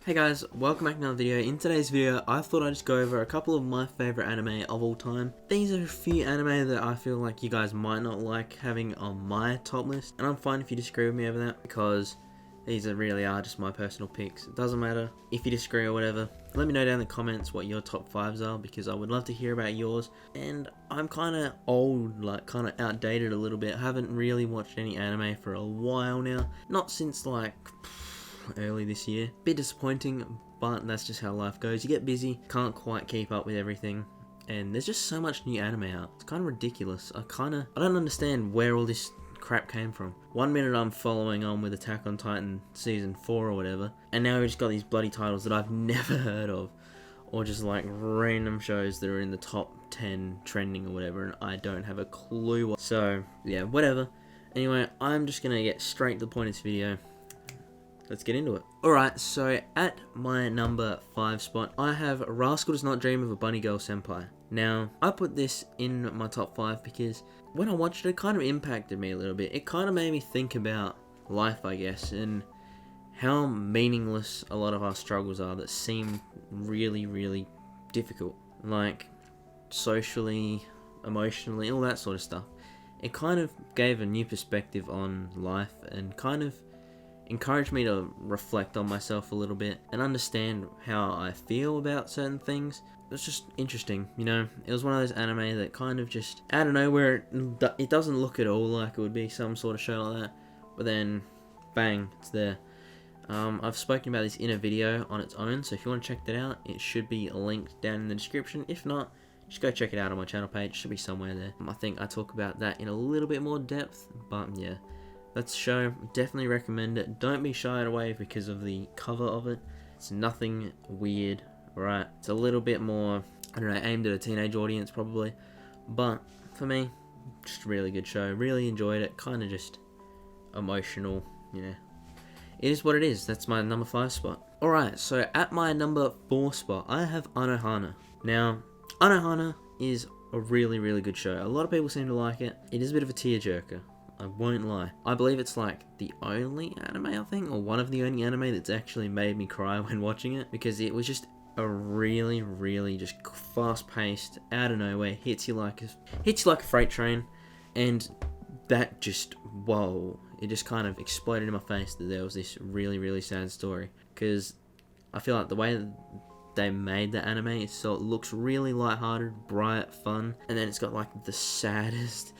Hey guys, welcome back to another video. In today's video, I thought I'd just go over a couple of my favourite anime of all time. These are a few anime that I feel like you guys might not like having on my top list, and I'm fine if you disagree with me over that, because these really are just my personal picks. It doesn't matter if you disagree or whatever. Let me know down in the comments what your top 5s are, because I would love to hear about yours. And I'm kind of old, like kind of outdated a little bit. I haven't really watched any anime for a while now. Not since like early this year. Bit disappointing, but that's just how life goes. You get busy, can't quite keep up with everything, and there's just so much new anime out. It's kind of ridiculous. I don't understand where all this crap came from. One minute I'm following on with Attack on Titan season 4 or whatever, and now we've just got these bloody titles that I've never heard of, or just like random shows that are in the top 10 trending or whatever, and I don't have a clue. So yeah, whatever. Anyway, I'm just gonna get straight to the point of this video. Let's get into it. Alright, so at my number 5 spot, I have Rascal Does Not Dream of a Bunny Girl Senpai. Now, I put this in my top 5 because when I watched it, it kind of impacted me a little bit. It kind of made me think about life, I guess, and how meaningless a lot of our struggles are that seem really, really difficult. Like, socially, emotionally, all that sort of stuff. It kind of gave a new perspective on life and kind of encouraged me to reflect on myself a little bit and understand how I feel about certain things. It was just interesting, you know. It was one of those anime that kind of just out of nowhere, it doesn't look at all like it would be some sort of show like that, but then bang, it's there. I've spoken about this in a video on its own, so if you want to check that out, it should be linked down in the description. If not, just go check it out on my channel page. It should be somewhere there. I think I talk about that in a little bit more depth, but yeah. That's the show. Definitely recommend it. Don't be shied away because of the cover of it. It's nothing weird, alright? It's a little bit more, I don't know, aimed at a teenage audience probably. But for me, just a really good show. Really enjoyed it. Kind of just emotional, yeah. It is what it is. That's my number 5 spot. Alright, so at my number 4 spot, I have Anahana. Now, Anahana is a really, really good show. A lot of people seem to like it. It is a bit of a tearjerker, I won't lie. I believe it's like the only anime, I think, or one of the only anime that's actually made me cry when watching it, because it was just a really, really just fast-paced, out of nowhere, hits you like a freight train, and that just, whoa, it just kind of exploded in my face that there was this really, really sad story, because I feel like the way that they made the anime, so it looks really lighthearted, bright, fun, and then it's got like the saddest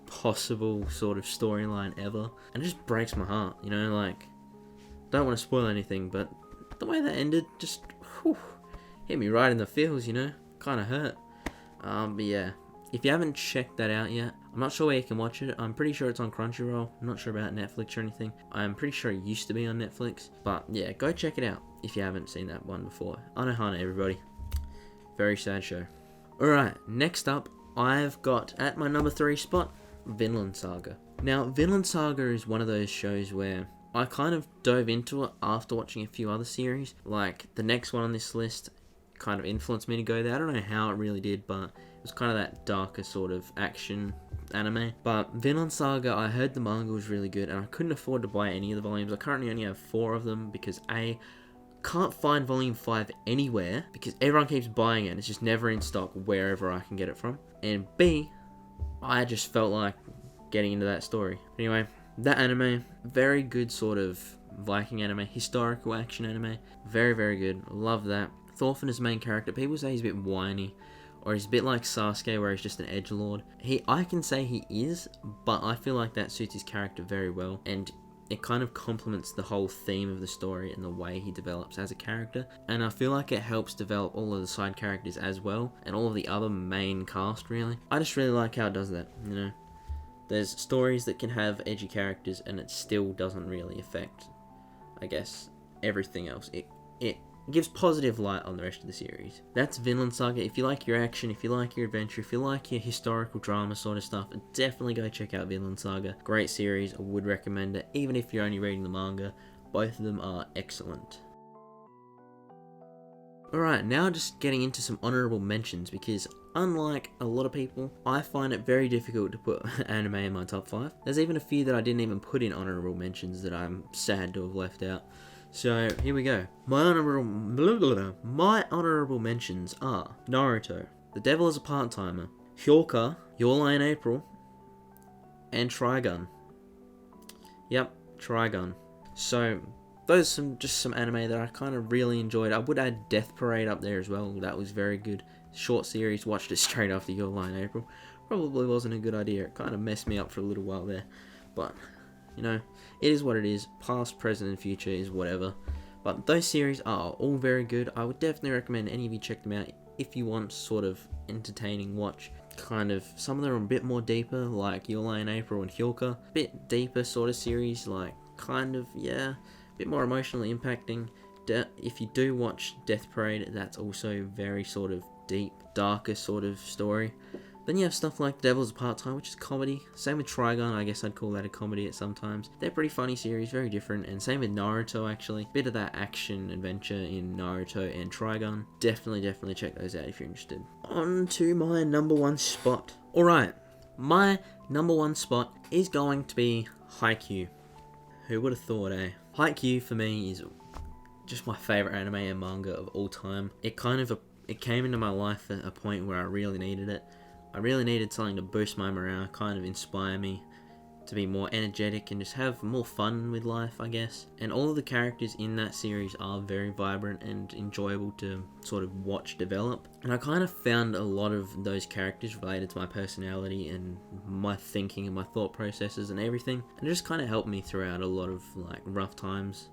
possible sort of storyline ever, and it just breaks my heart, you know. Like, don't want to spoil anything, but the way that ended just hit me right in the feels, you know. Kind of hurt. But yeah, if you haven't checked that out yet, I'm not sure where you can watch it. I'm pretty sure it's on Crunchyroll. I'm not sure about Netflix or anything. I'm pretty sure it used to be on Netflix, but yeah, go check it out if you haven't seen that one before. Anahana, everybody. Very sad show. Alright, next up, I've got at my number 3 spot, Vinlan Saga. Now, Vinlan Saga is one of those shows where I kind of dove into it after watching a few other series. Like, the next one on this list kind of influenced me to go there. I don't know how it really did, but it was kind of that darker sort of action anime. But Vinlan Saga, I heard the manga was really good, and I couldn't afford to buy any of the volumes. I currently only have 4 of them because A, can't find volume 5 anywhere because everyone keeps buying it and it's just never in stock wherever I can get it from. And B, I just felt like getting into that story. Anyway, that anime, very good sort of Viking anime, historical action anime. Very, very good. Love that. Thorfinn is main character. People say he's a bit whiny, or he's a bit like Sasuke where he's just an edgelord. I can say he is, but I feel like that suits his character very well, and it kind of complements the whole theme of the story and the way he develops as a character. And I feel like it helps develop all of the side characters as well, and all of the other main cast, really. I just really like how it does that, you know. There's stories that can have edgy characters and it still doesn't really affect, I guess, everything else. It gives positive light on the rest of the series. That's Vinland Saga. If you like your action, if you like your adventure, if you like your historical drama sort of stuff, definitely go check out Vinland Saga. Great series, I would recommend it, even if you're only reading the manga. Both of them are excellent. Alright, now just getting into some honourable mentions, because unlike a lot of people, I find it very difficult to put anime in my top 5. There's even a few that I didn't even put in honourable mentions that I'm sad to have left out. So here we go. My honorable mentions are Naruto, The Devil is a Part-Timer, Hyoka, Your Lie in April, and Trigun. Yep, Trigun. So those are just some anime that I kind of really enjoyed. I would add Death Parade up there as well. That was very good. Short series, watched it straight after Your Lie in April. Probably wasn't a good idea. It kind of messed me up for a little while there. But, you know, it is what it is. Past, present, and future is whatever. But those series are all very good. I would definitely recommend any of you check them out if you want sort of entertaining watch. Kind of, some of them are a bit more deeper, like Your Lie in April and Hyoka. Bit deeper sort of series, like, kind of, yeah, a bit more emotionally impacting. If you do watch Death Parade, that's also very sort of deep, darker sort of story. Then you have stuff like Devil's Part-Time, which is comedy. Same with Trigun, I guess I'd call that a comedy at sometimes. They're pretty funny series, very different. And same with Naruto, actually. Bit of that action adventure in Naruto and Trigun. Definitely check those out if you're interested. On to my number one spot. Alright, my number one spot is going to be Haikyuu. Who would have thought, eh? Haikyuu for me is just my favourite anime and manga of all time. It came into my life at a point where I really needed it. I really needed something to boost my morale, kind of inspire me to be more energetic and just have more fun with life, I guess. And all of the characters in that series are very vibrant and enjoyable to sort of watch develop. And I kind of found a lot of those characters related to my personality and my thinking and my thought processes and everything. And it just kind of helped me throughout a lot of like rough times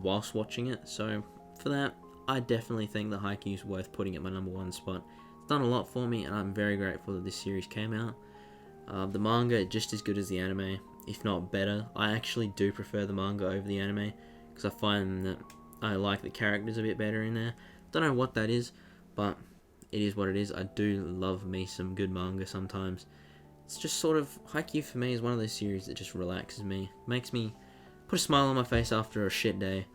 whilst watching it. So for that, I definitely think that Haikyuu is worth putting at my number one spot. Done a lot for me, and I'm very grateful that this series came out. The manga just as good as the anime, if not better. I actually do prefer the manga over the anime because I find that I like the characters a bit better in there. Don't know what that is, but it is what it is. I do love me some good manga sometimes. It's just sort of, Haikyuu for me is one of those series that just relaxes me, makes me put a smile on my face after a shit day,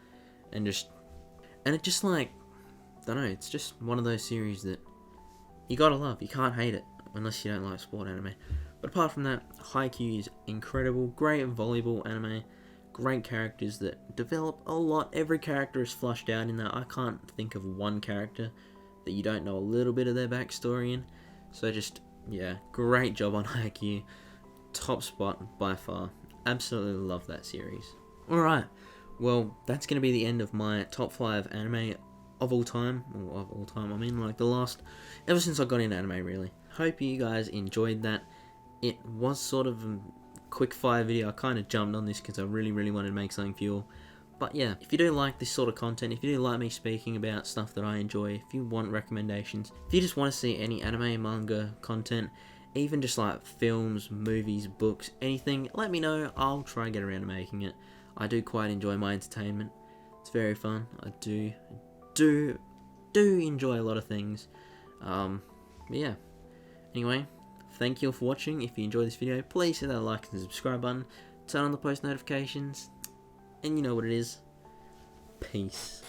and it just like, don't know, it's just one of those series that you gotta love. You can't hate it unless you don't like sport anime. But apart from that, Haikyuu is incredible. Great volleyball anime. Great characters that develop a lot. Every character is flushed out in that. I can't think of one character that you don't know a little bit of their backstory in. So just, yeah, great job on Haikyuu. Top spot by far. Absolutely love that series. Alright, well, that's going to be the end of my top 5 anime of all time, I mean like ever since I got into anime really. Hope you guys enjoyed that. It was sort of a quick fire video. I kind of jumped on this because I really wanted to make something for you all. But yeah, if you do like this sort of content, if you do like me speaking about stuff that I enjoy, if you want recommendations, if you just want to see any anime, manga content, even just like films, movies, books, anything, let me know. I'll try and get around to making it. I do quite enjoy my entertainment. It's very fun. I do enjoy a lot of things. But yeah. Anyway, thank you all for watching. If you enjoyed this video, please hit that like and subscribe button. Turn on the post notifications. And you know what it is. Peace.